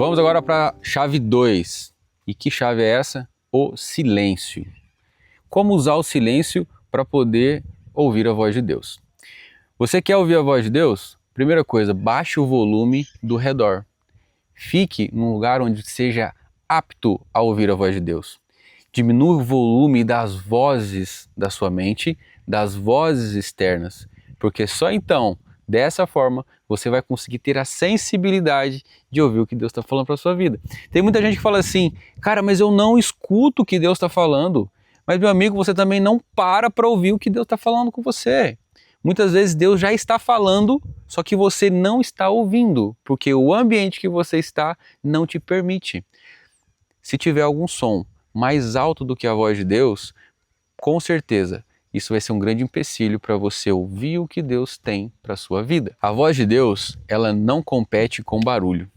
Vamos agora para a chave 2. E que chave é essa? O silêncio. Como usar o silêncio para poder ouvir a voz de Deus? Você quer ouvir a voz de Deus? Primeira coisa, baixe o volume do redor. Fique num lugar onde seja apto a ouvir a voz de Deus. Diminua o volume das vozes da sua mente, das vozes externas, porque só então, dessa forma, você vai conseguir ter a sensibilidade de ouvir o que Deus está falando para a sua vida. Tem muita gente que fala assim, cara, mas eu não escuto o que Deus está falando. Mas, meu amigo, você também não para ouvir o que Deus está falando com você. Muitas vezes Deus já está falando, só que você não está ouvindo, porque o ambiente que você está não te permite. Se tiver algum som mais alto do que a voz de Deus, com certeza isso vai ser um grande empecilho para você ouvir o que Deus tem para a sua vida. A voz de Deus, ela não compete com barulho.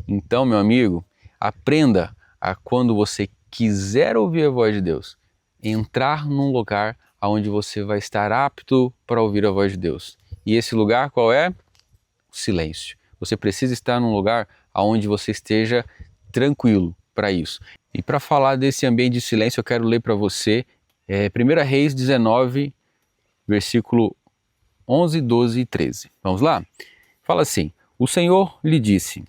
Então, meu amigo, aprenda a, quando você quiser ouvir a voz de Deus, entrar num lugar onde você vai estar apto para ouvir a voz de Deus. E esse lugar qual é? O silêncio. Você precisa estar num lugar onde você esteja tranquilo para isso. E para falar desse ambiente de silêncio, eu quero ler para você 1 Reis 19, versículo 11, 12 e 13. Vamos lá? Fala assim, o Senhor lhe disse,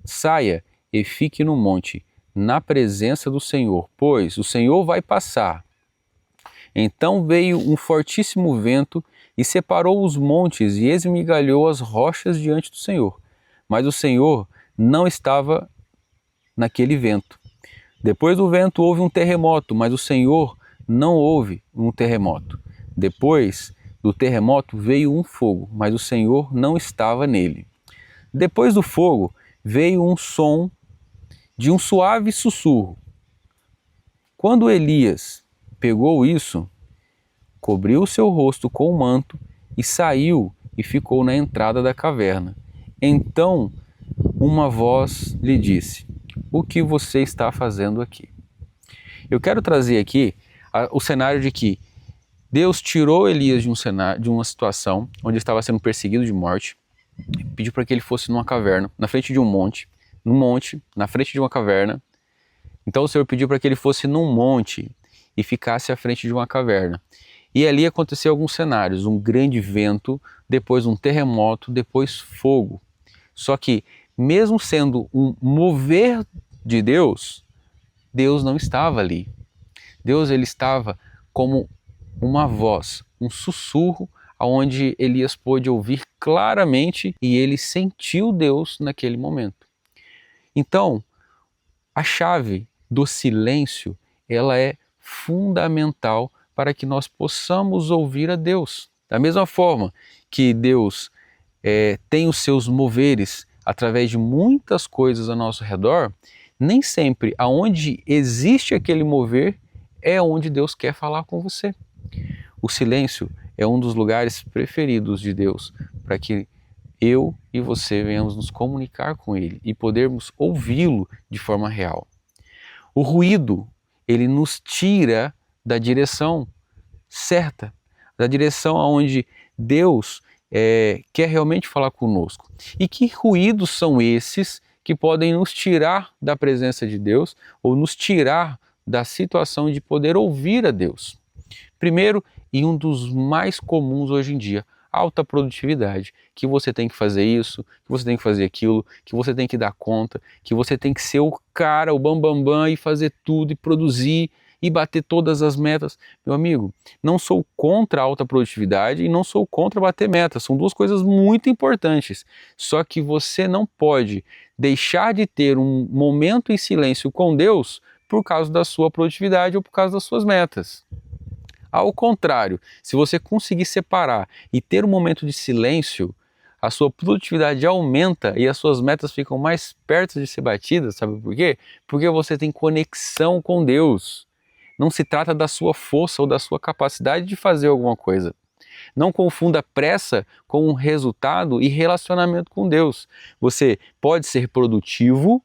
saia e fique no monte, na presença do Senhor, pois o Senhor vai passar. Então veio um fortíssimo vento e separou os montes e esmigalhou as rochas diante do Senhor. Mas o Senhor não estava naquele vento. Depois do vento houve um terremoto, mas o Senhor não houve um terremoto. Depois do terremoto veio um fogo, mas o Senhor não estava nele. Depois do fogo veio um som de um suave sussurro. Quando Elias pegou isso, cobriu seu rosto com o manto e saiu e ficou na entrada da caverna. Então uma voz lhe disse, o que você está fazendo aqui? Eu quero trazer aqui o cenário de que Deus tirou Elias de uma situação onde ele estava sendo perseguido de morte, pediu para que ele fosse numa caverna, na frente de um monte, na frente de uma caverna. Então o Senhor pediu para que ele fosse num monte e ficasse à frente de uma caverna. E ali aconteceu alguns cenários, um grande vento, depois um terremoto, depois fogo. Só que mesmo sendo um mover de Deus, Deus não estava ali. Deus ele estava como uma voz, um sussurro, onde Elias pôde ouvir claramente e ele sentiu Deus naquele momento. Então, a chave do silêncio, ela é fundamental para que nós possamos ouvir a Deus. Da mesma forma que Deus tem os seus moveres através de muitas coisas ao nosso redor, nem sempre aonde existe aquele mover é onde Deus quer falar com você. O silêncio é um dos lugares preferidos de Deus para que eu e você venhamos nos comunicar com Ele e podermos ouvi-lo de forma real. O ruído, ele nos tira da direção certa, da direção aonde Deus quer realmente falar conosco. E que ruídos são esses que podem nos tirar da presença de Deus ou nos tirar da situação de poder ouvir a Deus? Primeiro, e um dos mais comuns hoje em dia, alta produtividade, que você tem que fazer isso, que você tem que fazer aquilo, que você tem que dar conta, que você tem que ser o cara, o bambambam e fazer tudo e produzir e bater todas as metas. Meu amigo, não sou contra a alta produtividade e não sou contra bater metas, são duas coisas muito importantes. Só que você não pode deixar de ter um momento em silêncio com Deus por causa da sua produtividade ou por causa das suas metas. Ao contrário, se você conseguir separar e ter um momento de silêncio, a sua produtividade aumenta e as suas metas ficam mais perto de ser batidas, sabe por quê? Porque você tem conexão com Deus. Não se trata da sua força ou da sua capacidade de fazer alguma coisa. Não confunda pressa com um resultado e relacionamento com Deus. Você pode ser produtivo,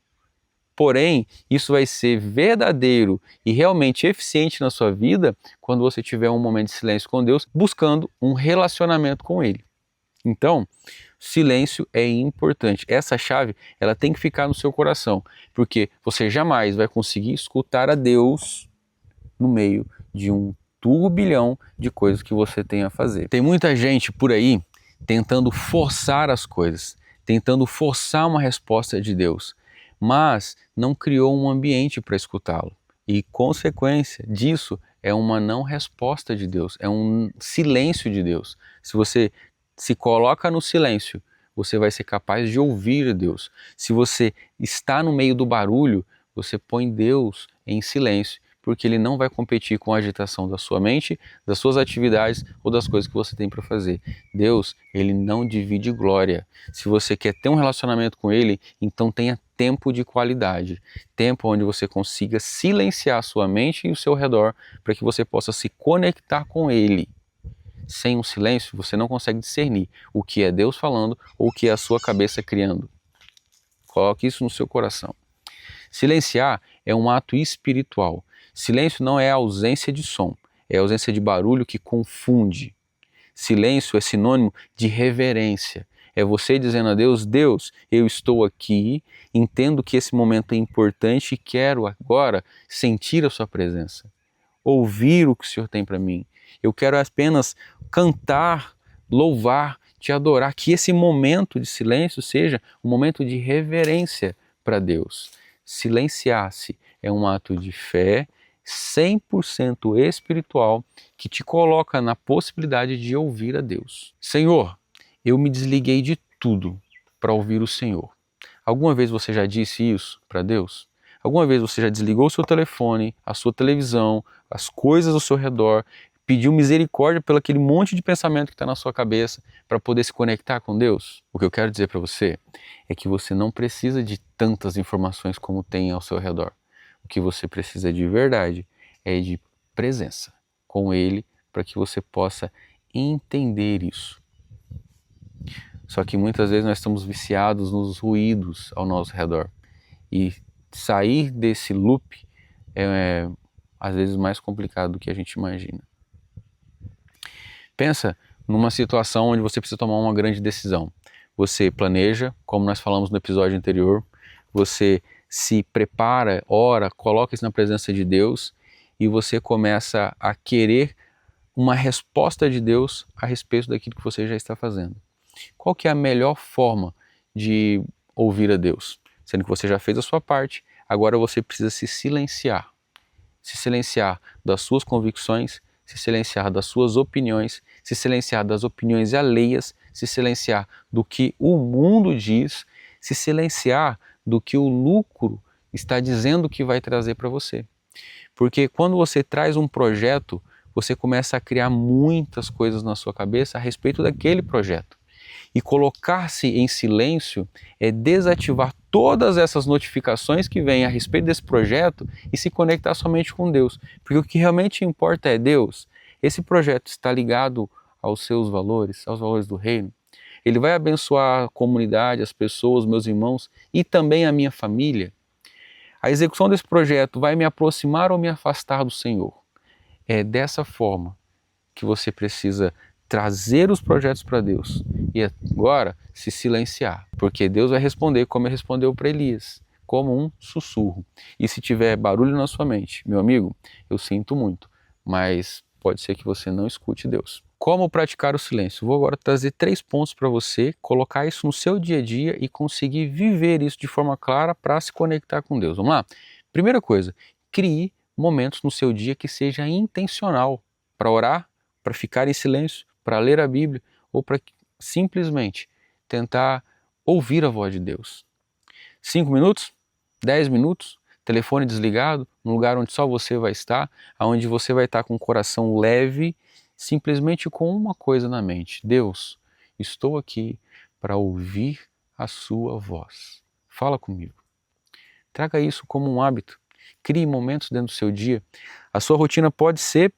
porém, isso vai ser verdadeiro e realmente eficiente na sua vida quando você tiver um momento de silêncio com Deus, buscando um relacionamento com Ele. Então, silêncio é importante. Essa chave, ela tem que ficar no seu coração, porque você jamais vai conseguir escutar a Deus no meio de um turbilhão de coisas que você tem a fazer. Tem muita gente por aí tentando forçar as coisas, tentando forçar uma resposta de Deus, mas não criou um ambiente para escutá-lo. E consequência disso é uma não resposta de Deus, é um silêncio de Deus. Se você se coloca no silêncio, você vai ser capaz de ouvir Deus. Se você está no meio do barulho, você põe Deus em silêncio, porque Ele não vai competir com a agitação da sua mente, das suas atividades ou das coisas que você tem para fazer. Deus, Ele não divide glória. Se você quer ter um relacionamento com Ele, então tenha tempo de qualidade. Tempo onde você consiga silenciar a sua mente e o seu redor para que você possa se conectar com Ele. Sem um silêncio, você não consegue discernir o que é Deus falando ou o que é a sua cabeça criando. Coloque isso no seu coração. Silenciar é um ato espiritual. Silêncio não é ausência de som, é ausência de barulho que confunde. Silêncio é sinônimo de reverência. É você dizendo a Deus, Deus, eu estou aqui, entendo que esse momento é importante e quero agora sentir a sua presença, ouvir o que o Senhor tem para mim. Eu quero apenas cantar, louvar, te adorar, que esse momento de silêncio seja um momento de reverência para Deus. Silenciar-se é um ato de fé 100% espiritual que te coloca na possibilidade de ouvir a Deus. Senhor, eu me desliguei de tudo para ouvir o Senhor. Alguma vez você já disse isso para Deus? Alguma vez você já desligou o seu telefone, a sua televisão, as coisas ao seu redor, pediu misericórdia pelo aquele monte de pensamento que está na sua cabeça para poder se conectar com Deus? O que eu quero dizer para você é que você não precisa de tantas informações como tem ao seu redor. O que você precisa de verdade é de presença com Ele para que você possa entender isso. Só que muitas vezes nós estamos viciados nos ruídos ao nosso redor e sair desse loop é às vezes mais complicado do que a gente imagina. Pensa numa situação onde você precisa tomar uma grande decisão. Você planeja, como nós falamos no episódio anterior, você se prepara, ora, coloca isso na presença de Deus e você começa a querer uma resposta de Deus a respeito daquilo que você já está fazendo. Qual que é a melhor forma de ouvir a Deus? Sendo que você já fez a sua parte, agora você precisa se silenciar. Se silenciar das suas convicções, se silenciar das suas opiniões, se silenciar das opiniões alheias, se silenciar do que o mundo diz, se silenciar do que o lucro está dizendo que vai trazer para você. Porque quando você traz um projeto, você começa a criar muitas coisas na sua cabeça a respeito daquele projeto. E colocar-se em silêncio é desativar todas essas notificações que vêm a respeito desse projeto e se conectar somente com Deus. Porque o que realmente importa é Deus. Esse projeto está ligado aos seus valores, aos valores do reino. Ele vai abençoar a comunidade, as pessoas, meus irmãos e também a minha família. A execução desse projeto vai me aproximar ou me afastar do Senhor. É dessa forma que você precisa trazer os projetos para Deus e agora se silenciar, porque Deus vai responder como ele respondeu para Elias, como um sussurro. E se tiver barulho na sua mente, meu amigo, eu sinto muito, mas pode ser que você não escute Deus. Como praticar o silêncio? Vou agora trazer 3 pontos para você, colocar isso no seu dia a dia e conseguir viver isso de forma clara para se conectar com Deus. Vamos lá? Primeira coisa, crie momentos no seu dia que seja intencional para orar, para ficar em silêncio, para ler a Bíblia ou para simplesmente tentar ouvir a voz de Deus. 5 minutos? 10 minutos? Telefone desligado, num lugar onde só você vai estar, onde você vai estar com o coração leve, simplesmente com uma coisa na mente. Deus, estou aqui para ouvir a sua voz. Fala comigo. Traga isso como um hábito. Crie momentos dentro do seu dia. A sua rotina pode ser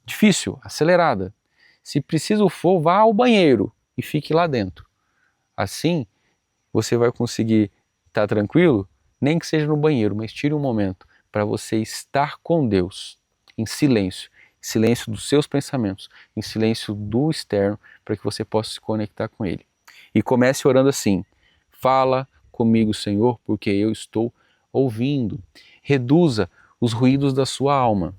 difícil, acelerada. Se preciso for, vá ao banheiro e fique lá dentro. Assim, você vai conseguir estar tranquilo, nem que seja no banheiro, mas tire um momento para você estar com Deus, em silêncio, silêncio dos seus pensamentos, em silêncio do externo, para que você possa se conectar com Ele. E comece orando assim: fala comigo, Senhor, porque eu estou ouvindo. Reduza os ruídos da sua alma.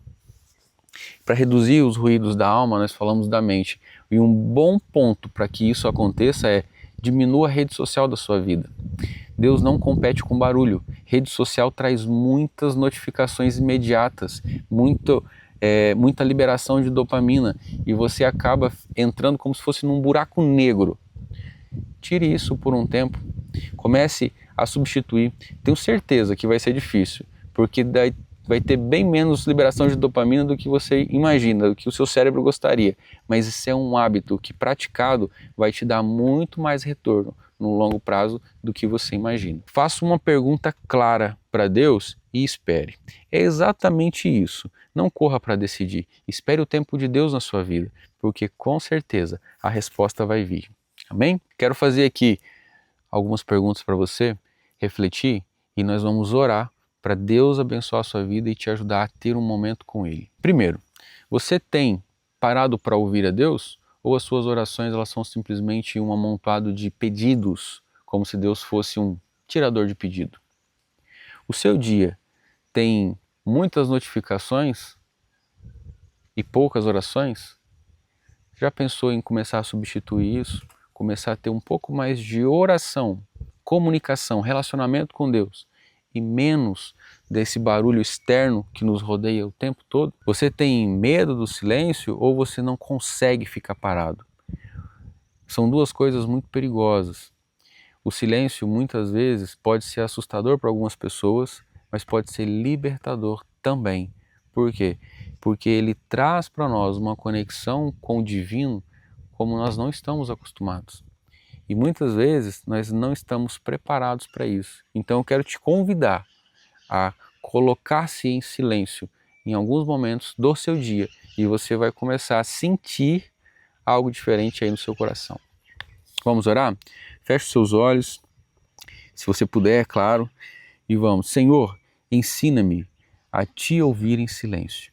Para reduzir os ruídos da alma, nós falamos da mente. E um bom ponto para que isso aconteça é: diminua a rede social da sua vida. Deus não compete com barulho. Rede social traz muitas notificações imediatas, muita liberação de dopamina, e você acaba entrando como se fosse num buraco negro. Tire isso por um tempo. Comece a substituir. Tenho certeza que vai ser difícil, porque daí vai ter bem menos liberação de dopamina do que você imagina, do que o seu cérebro gostaria. Mas isso é um hábito que, praticado, vai te dar muito mais retorno no longo prazo do que você imagina. Faça uma pergunta clara para Deus e espere. É exatamente isso. Não corra para decidir. Espere o tempo de Deus na sua vida, porque com certeza a resposta vai vir. Amém? Quero fazer aqui algumas perguntas para você refletir e nós vamos orar para Deus abençoar a sua vida e te ajudar a ter um momento com Ele. Primeiro, você tem parado para ouvir a Deus? Ou as suas orações elas são simplesmente um amontoado de pedidos, como se Deus fosse um tirador de pedido? O seu dia tem muitas notificações e poucas orações? Já pensou em começar a substituir isso? Começar a ter um pouco mais de oração, comunicação, relacionamento com Deus e menos desse barulho externo que nos rodeia o tempo todo? Você tem medo do silêncio ou você não consegue ficar parado? São duas coisas muito perigosas. O silêncio muitas vezes pode ser assustador para algumas pessoas, mas pode ser libertador também. Por quê? Porque ele traz para nós uma conexão com o divino como nós não estamos acostumados. E muitas vezes nós não estamos preparados para isso. Então eu quero te convidar a colocar-se em silêncio em alguns momentos do seu dia e você vai começar a sentir algo diferente aí no seu coração. Vamos orar? Feche seus olhos, se você puder, é claro, e vamos. Senhor, ensina-me a te ouvir em silêncio.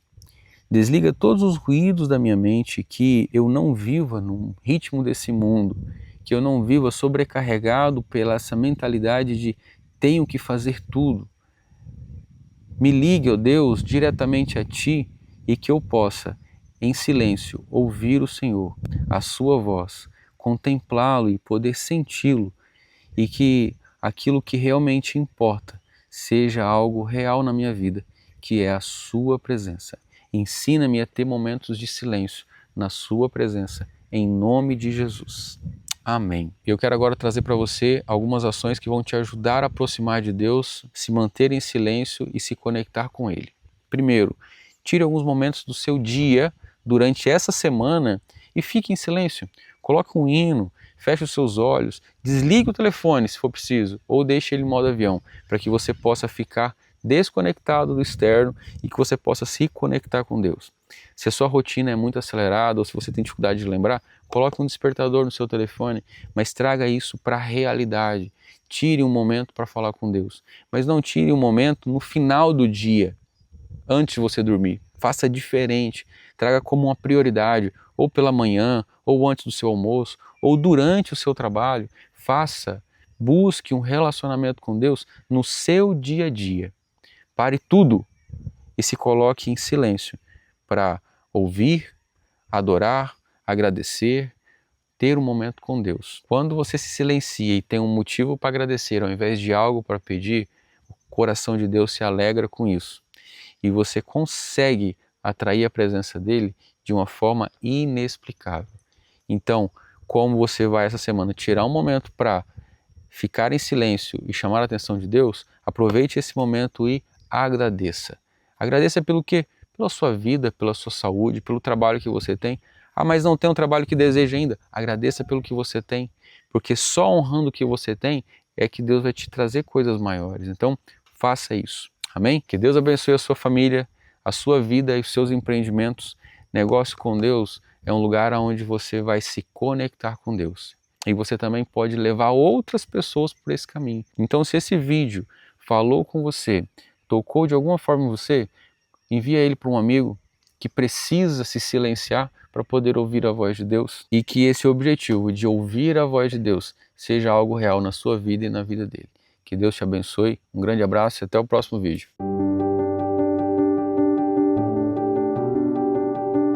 Desliga todos os ruídos da minha mente, que eu não viva no ritmo desse mundo, que eu não viva sobrecarregado pela essa mentalidade de tenho que fazer tudo. Me ligue, ó Deus, diretamente a Ti e que eu possa, em silêncio, ouvir o Senhor, a Sua voz, contemplá-lo e poder senti-lo, e que aquilo que realmente importa seja algo real na minha vida, que é a Sua presença. Ensina-me a ter momentos de silêncio na Sua presença, em nome de Jesus. Amém. Eu quero agora trazer para você algumas ações que vão te ajudar a aproximar de Deus, se manter em silêncio e se conectar com Ele. Primeiro, tire alguns momentos do seu dia durante essa semana e fique em silêncio. Coloque um hino, feche os seus olhos, desligue o telefone se for preciso ou deixe ele em modo avião, para que você possa ficar desconectado do externo e que você possa se conectar com Deus. Se a sua rotina é muito acelerada ou se você tem dificuldade de lembrar, coloque um despertador no seu telefone, mas traga isso para a realidade. Tire um momento para falar com Deus, mas não tire um momento no final do dia, antes de você dormir. Faça diferente, traga como uma prioridade, ou pela manhã, ou antes do seu almoço, ou durante o seu trabalho. Busque um relacionamento com Deus no seu dia a dia. Pare tudo e se coloque em silêncio para ouvir, adorar, agradecer, ter um momento com Deus. Quando você se silencia e tem um motivo para agradecer ao invés de algo para pedir, o coração de Deus se alegra com isso. E você consegue atrair a presença dele de uma forma inexplicável. Então, como você vai essa semana tirar um momento para ficar em silêncio e chamar a atenção de Deus, aproveite esse momento e agradeça. Agradeça pelo quê? Pela sua vida, pela sua saúde, pelo trabalho que você tem. Ah, mas não tem um trabalho que deseja ainda. Agradeça pelo que você tem, porque só honrando o que você tem é que Deus vai te trazer coisas maiores. Então, faça isso. Amém? Que Deus abençoe a sua família, a sua vida e os seus empreendimentos. Negócio com Deus é um lugar onde você vai se conectar com Deus. E você também pode levar outras pessoas por esse caminho. Então, se esse vídeo falou com você, tocou de alguma forma em você, envia ele para um amigo, que precisa se silenciar para poder ouvir a voz de Deus, e que esse objetivo de ouvir a voz de Deus seja algo real na sua vida e na vida dele. Que Deus te abençoe, um grande abraço e até o próximo vídeo.